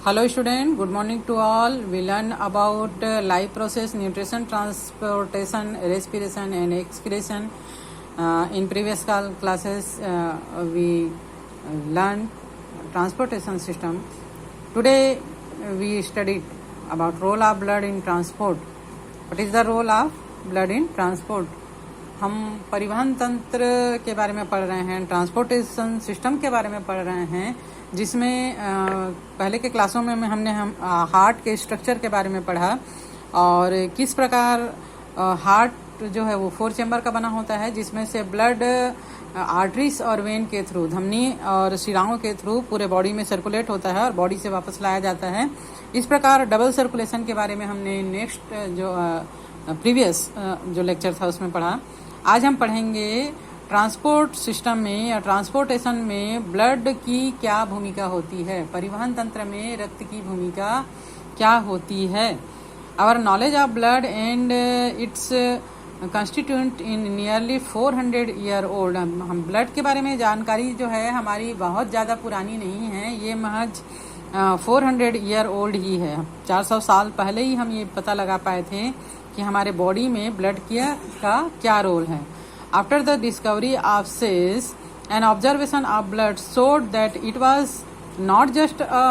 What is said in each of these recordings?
Hello student, good morning to all. We learn about life process, nutrition, transportation, respiration and excretion. In previous classes we learned transportation system. Today we studied about role of blood in transport. What is the role of blood in transport? हम परिवहन तंत्र के बारे में पढ़ रहे हैं, transportation system के बारे में पढ़ रहे हैं, जिसमें पहले के क्लासों में हमने हार्ट के स्ट्रक्चर के बारे में पढ़ा और किस प्रकार हार्ट जो है वो 4 चैम्बर का बना होता है, जिसमें से ब्लड आर्टरीज और वेन के थ्रू, धमनी और शिराओं के थ्रू पूरे बॉडी में सर्कुलेट होता है और बॉडी से वापस लाया जाता है। इस प्रकार डबल सर्कुलेशन के बारे में हमने नेक्स्ट जो प्रीवियस जो लेक्चर था उसमें पढ़ा। आज हम पढ़ेंगे ट्रांसपोर्ट सिस्टम में या ट्रांसपोर्टेशन में ब्लड की क्या भूमिका होती है, परिवहन तंत्र में रक्त की भूमिका क्या होती है। Our knowledge of blood and its constituent in nearly 400 year old. हम ब्लड के बारे में जानकारी जो है हमारी बहुत ज़्यादा पुरानी नहीं है, ये महज 400 ईयर ओल्ड ही है। 400 साल पहले ही हम ये पता लगा पाए थे कि हमारे बॉडी में ब्लड का क्या रोल है। After the discovery of cells, an observation of blood showed that it was not just a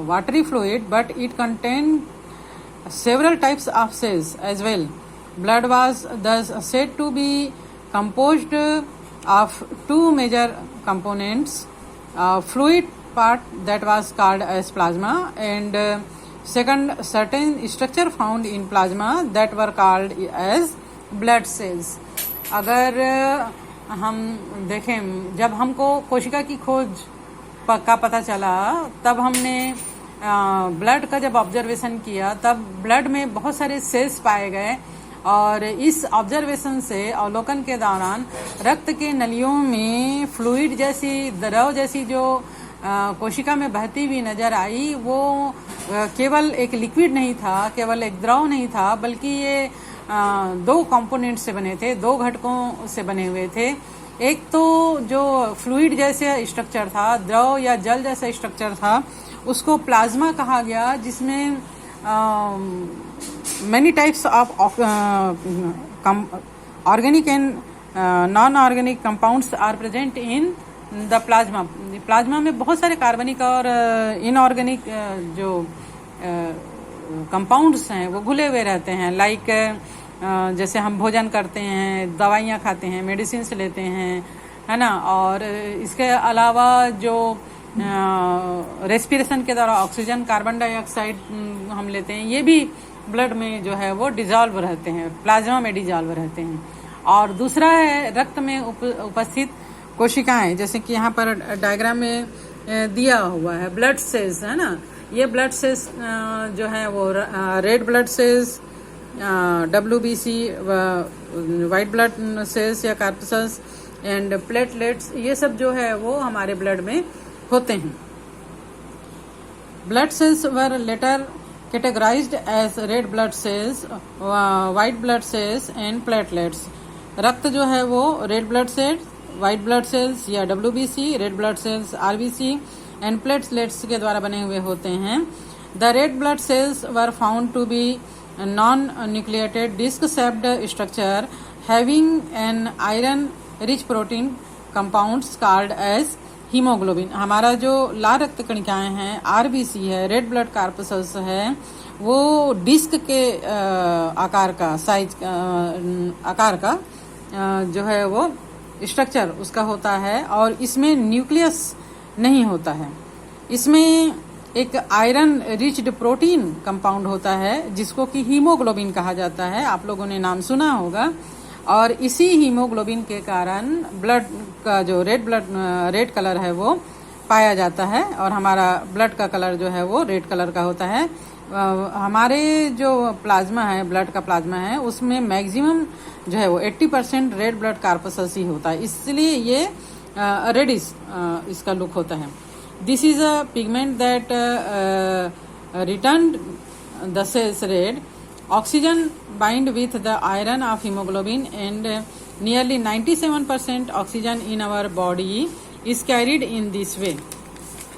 watery fluid, but it contained several types of cells as well. Blood was thus said to be composed of two major components, fluid part that was called as plasma, and second, certain structure found in plasma that were called as blood cells. अगर हम देखें, जब हमको कोशिका की खोज का पता चला तब हमने ब्लड का जब ऑब्जर्वेशन किया तब ब्लड में बहुत सारे सेल्स पाए गए और इस ऑब्जर्वेशन से अवलोकन के दौरान रक्त के नलियों में फ्लूइड जैसी, द्रव जैसी जो कोशिका में बहती हुई नजर आई, वो केवल एक लिक्विड नहीं था, केवल एक द्रव नहीं था, बल्कि ये 2 कंपोनेंट से बने थे, 2 घटकों से बने हुए थे। एक तो जो फ्लूइड जैसे स्ट्रक्चर था, द्रव या जल जैसा स्ट्रक्चर था, उसको प्लाज्मा कहा गया, जिसमें many types of organic and non organic compounds are present in the plasma. Plasma में बहुत सारे कार्बनिक और इनऑर्गेनिक जो कंपाउंड्स हैं वो घुले हुए रहते हैं। लाइक जैसे हम भोजन करते हैं, दवाइयाँ खाते हैं, मेडिसिन लेते हैं, है ना, और इसके अलावा जो रेस्पिरेशन के द्वारा ऑक्सीजन, कार्बन डाइऑक्साइड हम लेते हैं, ये भी ब्लड में जो है वो डिजॉल्व रहते हैं, प्लाज्मा में डिजॉल्व रहते हैं। और दूसरा है रक्त में उपस्थित कोशिकाएं, जैसे कि यहाँ पर डायग्राम में दिया हुआ है ब्लड सेल्स, है ना। ये ब्लड सेल्स जो है वो red blood sales, WBC, white blood cells या कार्पसल्स एंड प्लेटलेट्स, ये सब जो है वो हमारे ब्लड में होते हैं। Blood cells were later categorised as red blood cells, white blood cells and platelets. रक्त जो है वो red blood cells, white blood cells या WBC, red blood cells RBC and platelets के द्वारा बने हुए होते हैं। The red blood cells were found to be non nucleated disc shaped structure having an iron rich protein compounds called as haemoglobin. हमारा जो लाल रक्त कणिकाएं हैं, RBC है, रेड ब्लड कार्पसल्स है, वो डिस्क के आकार का, साइज आकार का जो है वो स्ट्रक्चर उसका होता है और इसमें न्यूक्लियस नहीं होता है। इसमें एक आयरन रिच्ड प्रोटीन कंपाउंड होता है जिसको कि हीमोग्लोबिन कहा जाता है, आप लोगों ने नाम सुना होगा। और इसी हीमोग्लोबिन के कारण ब्लड का जो रेड कलर है वो पाया जाता है और हमारा ब्लड का कलर जो है वो रेड कलर का होता है। हमारे जो प्लाज्मा है, ब्लड का प्लाज्मा है, उसमें मैक्सिमम जो है वो 80% रेड ब्लड कार्पसल्स ही होता है, इसलिए ये रेडिश इसका लुक होता है। This is a pigment that return the cells red. Oxygen bind with the iron of haemoglobin and nearly 97% oxygen in our body is carried in this way.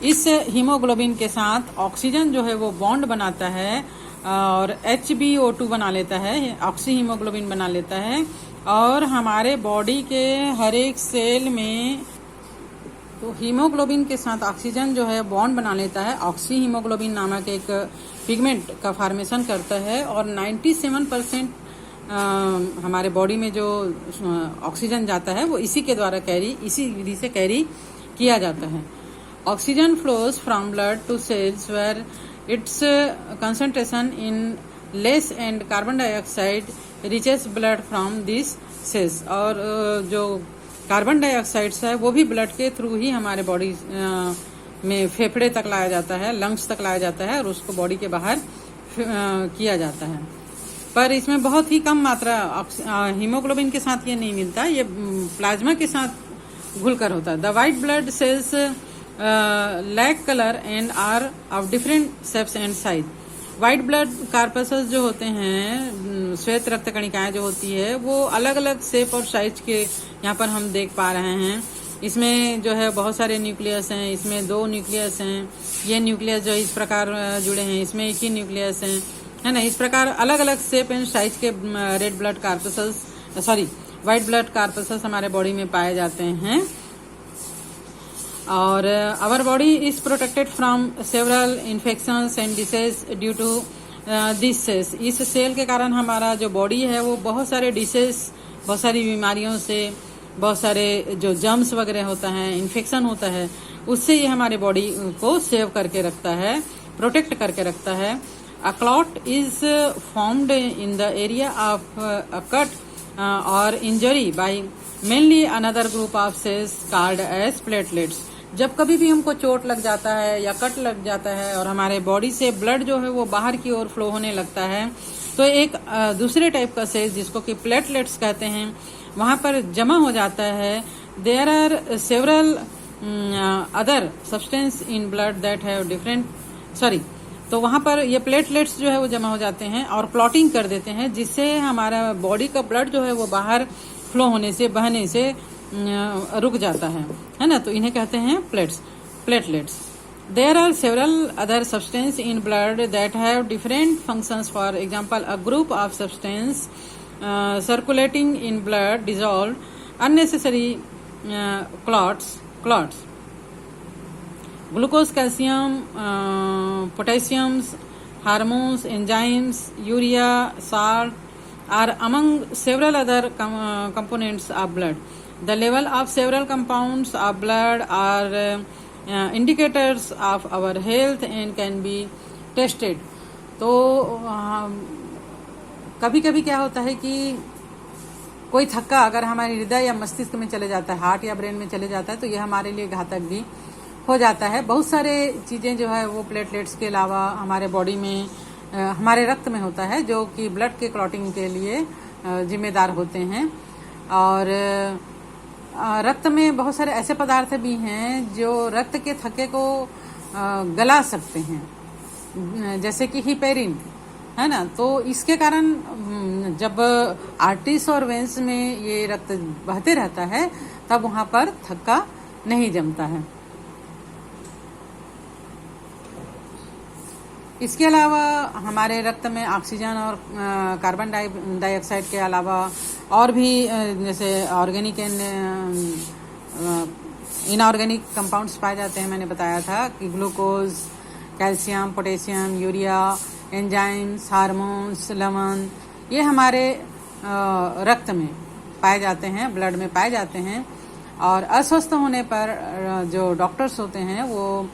इस haemoglobin के साथ ऑक्सीजन जो है वो bond बनाता है और HbO2 बना लेता है, ऑक्सी हीमोग्लोबिन बना लेता है, और हमारे बॉडी के हर एक सेल में तो हीमोग्लोबिन के साथ ऑक्सीजन जो है बॉन्ड बना लेता है, ऑक्सी हीमोग्लोबिन नामक एक पिगमेंट का फॉर्मेशन करता है, और 97% हमारे बॉडी में जो ऑक्सीजन जाता है वो इसी के द्वारा इसी विधि से कैरी किया जाता है। Oxygen flows from blood to cells where its concentration in less and carbon dioxide riches blood from this cells, और जो कार्बन डाइऑक्साइड है वो भी ब्लड के थ्रू ही हमारे बॉडी में फेफड़े तक लाया जाता है, लंग्स तक लाया जाता है, और उसको बॉडी के बाहर किया जाता है। पर इसमें बहुत ही कम मात्रा हीमोग्लोबिन के साथ ये नहीं मिलता, ये प्लाज्मा के साथ घुलकर होता है। The white blood cells lack colour and are of different shapes and size. White blood corpuscles जो होते हैं, श्वेत रक्त कणिकाएं जो होती है, वो अलग अलग शेप और साइज के यहाँ पर हम देख पा रहे हैं। इसमें जो है बहुत सारे न्यूक्लियस हैं, इसमें 2 न्यूक्लियस हैं, ये न्यूक्लियस जो इस प्रकार जुड़े हैं, इसमें एक ही न्यूक्लियस है ना। इस प्रकार अलग अलग शेप एंड साइज के red blood corpuscles white blood corpuscles हमारे बॉडी में पाए जाते हैं। और our body is protected from several infections and disease due to this cells. इस सेल के कारण हमारा जो बॉडी है वो बहुत सारे डिसीज, बहुत सारी बीमारियों से, बहुत सारे जो जर्म्स वगैरह होता है, इन्फेक्शन होता है, उससे ये हमारे बॉडी को सेव करके रखता है, प्रोटेक्ट करके रखता है। A clot is formed in the area of a cut और injury by mainly another group of cells called as platelets. जब कभी भी हमको चोट लग जाता है या कट लग जाता है और हमारे बॉडी से ब्लड जो है वो बाहर की ओर फ्लो होने लगता है, तो एक दूसरे टाइप का सेल्स जिसको कि प्लेटलेट्स कहते हैं वहां पर जमा हो जाता है। There are several other substance in blood that have different तो वहां पर ये प्लेटलेट्स जो है वो जमा हो जाते हैं और क्लॉटिंग कर देते हैं, जिससे हमारा बॉडी का ब्लड जो है वो बाहर फ्लो होने से, बहने से रुक जाता है ना। तो इन्हें कहते हैं platelets. There are several other substance in blood that have different functions. For example, a group of substance circulating in blood dissolve unnecessary clots. Glucose, calcium, potassiums, hormones, enzymes, urea, salt are among several other components of blood. The level of several compounds of blood are indicators of our health and can be tested. तो कभी कभी क्या होता है कि कोई थक्का अगर हमारे हृदय या मस्तिष्क में चले जाता है, हार्ट या ब्रेन में चले जाता है, तो यह हमारे लिए घातक भी हो जाता है। बहुत सारे चीज़ें जो है वो प्लेटलेट्स के अलावा हमारे बॉडी में, हमारे रक्त में होता है, जो कि ब्लड के क्लॉटिंग के लिए जिम्मेदार होते हैं। और रक्त में बहुत सारे ऐसे पदार्थ भी हैं जो रक्त के थक्के को गला सकते हैं, जैसे कि हिपेरिन, है ना। तो इसके कारण जब आर्टरीज और वेन्स में ये रक्त बहते रहता है तब वहां पर थक्का नहीं जमता है। इसके अलावा हमारे रक्त में ऑक्सीजन और कार्बन डाइऑक्साइड के अलावा और भी जैसे ऑर्गेनिक एंड इनऑर्गेनिक कंपाउंड्स पाए जाते हैं। मैंने बताया था कि glucose, calcium, potassium, urea, enzymes, hormones, लवण, ये हमारे रक्त में पाए जाते हैं, ब्लड में पाए जाते हैं। और अस्वस्थ होने पर जो डॉक्टर्स होते हैं वो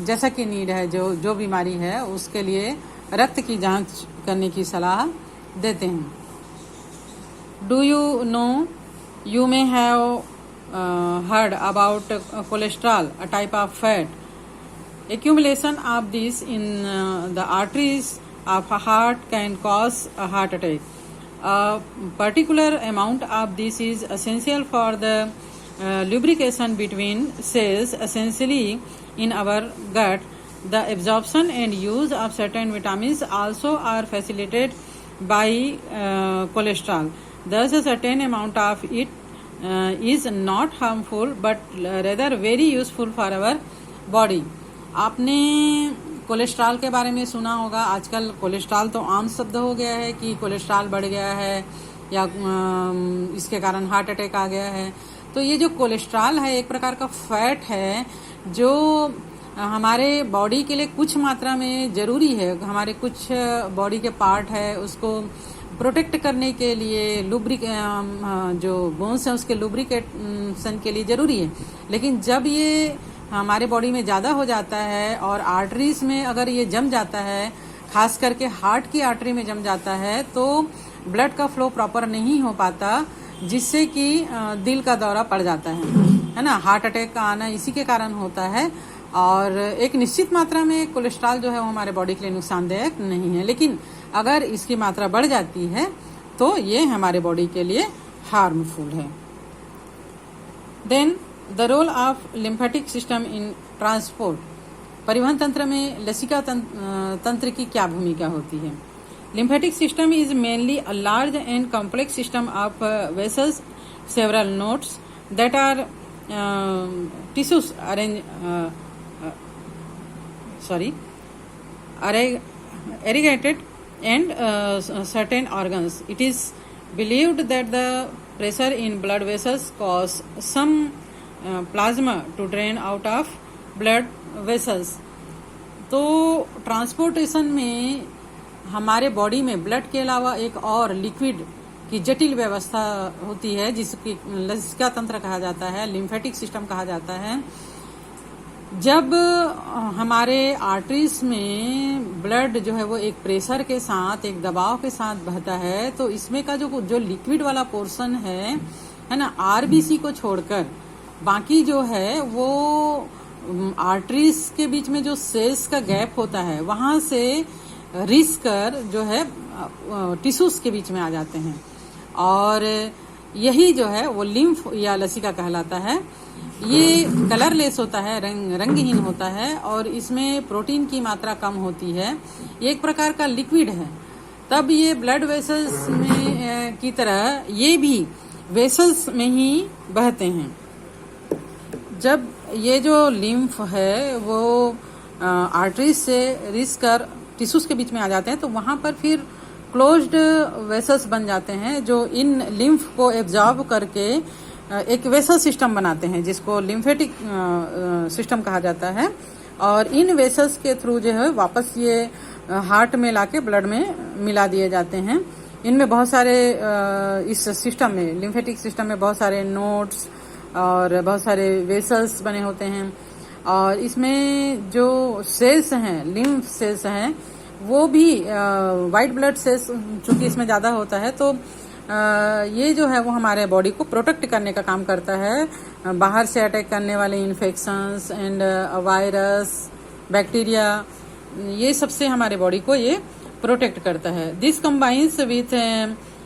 जैसा कि नीड है, जो बीमारी है उसके लिए रक्त की जांच करने की सलाह देते हैं। Do you know you may have heard about cholesterol, a type of fat. Accumulation of this in the arteries of a heart can cause a heart attack. A particular amount of this is essential for the lubrication between cells, essentially in our gut. The absorption and use of certain vitamins also are facilitated by cholesterol. Thus, a certain amount of it is not harmful but rather very useful for our body. आपने cholesterol के बारे में सुना होगा। आजकल cholesterol तो आम शब्द हो गया है कि कोलेस्ट्रॉल बढ़ गया है या इसके कारण हार्ट अटैक आ गया है। तो ये जो कोलेस्ट्रॉल है एक प्रकार का फैट है जो हमारे बॉडी के लिए कुछ मात्रा में ज़रूरी है। हमारे कुछ बॉडी के पार्ट है उसको प्रोटेक्ट करने के लिए जो बोन्स हैं उसके लुब्रिकेशन के लिए ज़रूरी है। लेकिन जब ये हमारे बॉडी में ज़्यादा हो जाता है और आर्टरीज में अगर ये जम जाता है, खास करके हार्ट की आर्टरी में जम जाता है, तो ब्लड का फ्लो प्रॉपर नहीं हो पाता, जिससे कि दिल का दौरा पड़ जाता है ना। हार्ट अटैक का आना इसी के कारण होता है। और एक निश्चित मात्रा में कोलेस्ट्रॉल जो है वो हमारे बॉडी के लिए नुकसानदायक नहीं है, लेकिन अगर इसकी मात्रा बढ़ जाती है तो ये हमारे बॉडी के लिए हार्मफुल है। Then the role of lymphatic system in transport. परिवहन तंत्र में लसिका तंत्र की क्या भूमिका होती है? Lymphatic system is mainly a large and complex system of vessels, several nodes that are tissues irrigated and certain organs. It is believed that the pressure in blood vessels cause some plasma to drain out of blood vessels. तो transportation में हमारे body में blood के अलावा एक और liquid की जटिल व्यवस्था होती है जिसकी लसिका तंत्र कहा जाता है, लिम्फेटिक सिस्टम कहा जाता है। जब हमारे आर्टरीज में ब्लड जो है वो एक प्रेशर के साथ, एक दबाव के साथ बहता है, तो इसमें का जो लिक्विड वाला पोर्शन है ना, आरबीसी को छोड़कर बाकी जो है वो आर्टरीज के बीच में जो सेल्स का गैप होता है वहां से रिस कर जो है टिश्यूज के बीच में आ जाते हैं, और यही जो है वो लिम्फ या लसिका कहलाता है। ये कलरलेस होता है, रंगहीन होता है, और इसमें प्रोटीन की मात्रा कम होती है। एक प्रकार का लिक्विड है। तब ये ब्लड वेसल्स में की तरह ये भी वेसल्स में ही बहते हैं। जब ये जो लिम्फ है वो आर्टरीज से रिस कर टिश्यूज के बीच में आ जाते हैं, तो वहां पर फिर क्लोज्ड वेसल्स बन जाते हैं जो इन लिम्फ को एब्जॉर्ब करके एक वेसल सिस्टम बनाते हैं जिसको लिम्फेटिक सिस्टम कहा जाता है। और इन वेसल्स के थ्रू जो है वापस ये हार्ट में लाके ब्लड में मिला दिए जाते हैं। इनमें बहुत सारे इस सिस्टम में, लिम्फेटिक सिस्टम में बहुत सारे नोड्स और बहुत सारे वेसल्स बने होते हैं, और इसमें जो सेल्स हैं, लिम्फ सेल्स हैं, वो भी वाइट ब्लड सेल्स चूंकि इसमें ज़्यादा होता है, तो ये जो है वो हमारे बॉडी को प्रोटेक्ट करने का काम करता है बाहर से अटैक करने वाले इन्फेक्शंस एंड वायरस, बैक्टीरिया, ये सबसे हमारे बॉडी को ये प्रोटेक्ट करता है। This combines with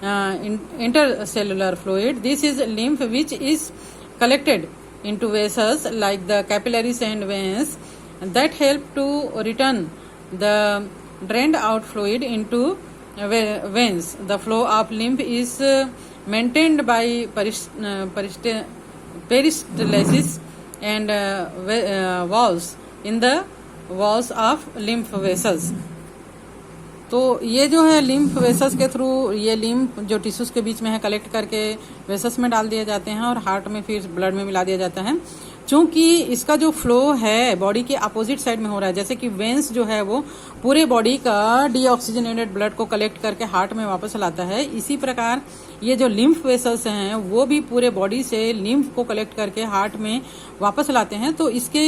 intercellular fluid. This is lymph which is collected into vessels like the capillaries and veins that help to return the drained out fluid into veins. The flow of lymph is maintained by peristalsis and valves in the walls of lymph vessels. तो ये जो है lymph vessels के through ये lymph जो tissues के बीच में है कलेक्ट करके वेसल्स में डाल दिए जाते हैं और हार्ट में फिर ब्लड में मिला दिया जाता है। चूंकि इसका जो फ्लो है बॉडी के अपोजिट साइड में हो रहा है, जैसे कि वेंस जो है वो पूरे बॉडी का डीऑक्सीजनेटेड ब्लड को कलेक्ट करके हार्ट में वापस लाता है, इसी प्रकार ये जो लिम्फ वेसल्स हैं वो भी पूरे बॉडी से लिम्फ को कलेक्ट करके हार्ट में वापस लाते हैं। तो इसके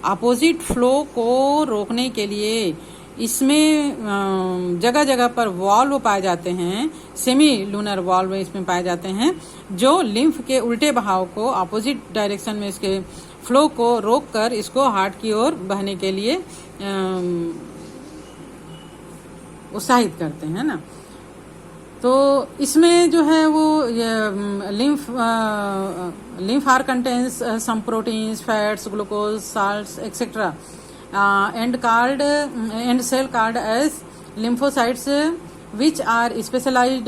अपोजिट फ्लो को रोकने के लिए इसमें जगह जगह पर वॉल्व पाए जाते हैं, सेमी लूनर वॉल्व इसमें पाए जाते हैं, जो लिम्फ के उल्टे बहाव को अपोजिट डायरेक्शन में इसके फ्लो को रोक कर इसको हार्ट की ओर बहने के लिए उत्साहित करते हैं ना। तो इसमें जो है वो lymph are contains some proteins, fats, glucose, salts etcetera and cell called as lymphocytes which are specialized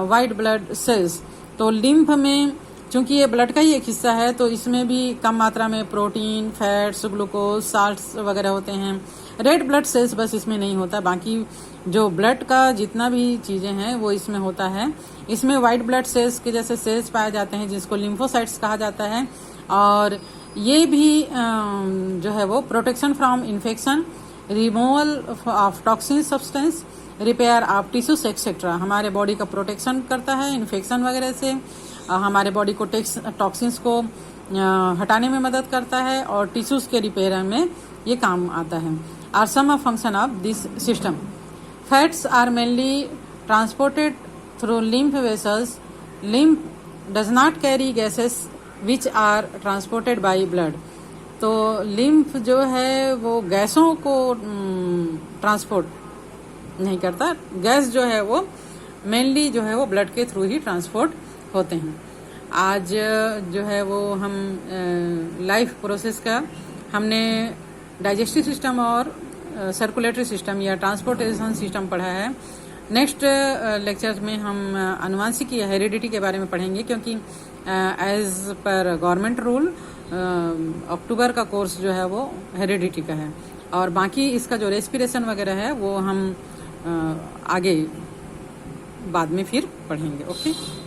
white blood cells. तो लिम्फ में चूंकि ये ब्लड का ही एक हिस्सा है तो इसमें भी कम मात्रा में प्रोटीन, फैट्स, ग्लूकोज, साल्ट्स वगैरह होते हैं। रेड ब्लड सेल्स बस इसमें नहीं होता, बाकी जो ब्लड का जितना भी चीज़ें हैं वो इसमें होता है। इसमें वाइट ब्लड सेल्स के जैसे सेल्स पाए जाते हैं जिसको लिम्फोसाइट्स कहा जाता है, और ये भी जो है वो protection from infection, removal of toxin substance, repair of tissues etcetera, हमारे बॉडी का प्रोटेक्शन करता है इन्फेक्शन वगैरह से, हमारे बॉडी को टॉक्सिन्स को हटाने में मदद करता है और टिश्यूज के रिपेयर में ये काम आता है। Are some function of this system. Fats are mainly transported through lymph vessels. Lymph does not carry gases which are transported by blood. तो लिम्फ जो है वो गैसों को ट्रांसपोर्ट नहीं करता, गैस जो है वो मेनली जो है वो ब्लड के थ्रू ही ट्रांसपोर्ट होते हैं। आज जो है वो हम लाइफ प्रोसेस का हमने डाइजेस्टिव सिस्टम और सर्कुलेटरी सिस्टम या ट्रांसपोर्टेशन सिस्टम पढ़ा है। नेक्स्ट लेक्चर में हम आनुवांशिकी या हेरिडिटी के बारे में पढ़ेंगे, क्योंकि एज पर गवर्नमेंट रूल अक्टूबर का कोर्स जो है वो हेरिडिटी का है, और बाकी इसका जो रेस्पिरेशन वगैरह है वो हम आगे बाद में फिर पढ़ेंगे। ओके।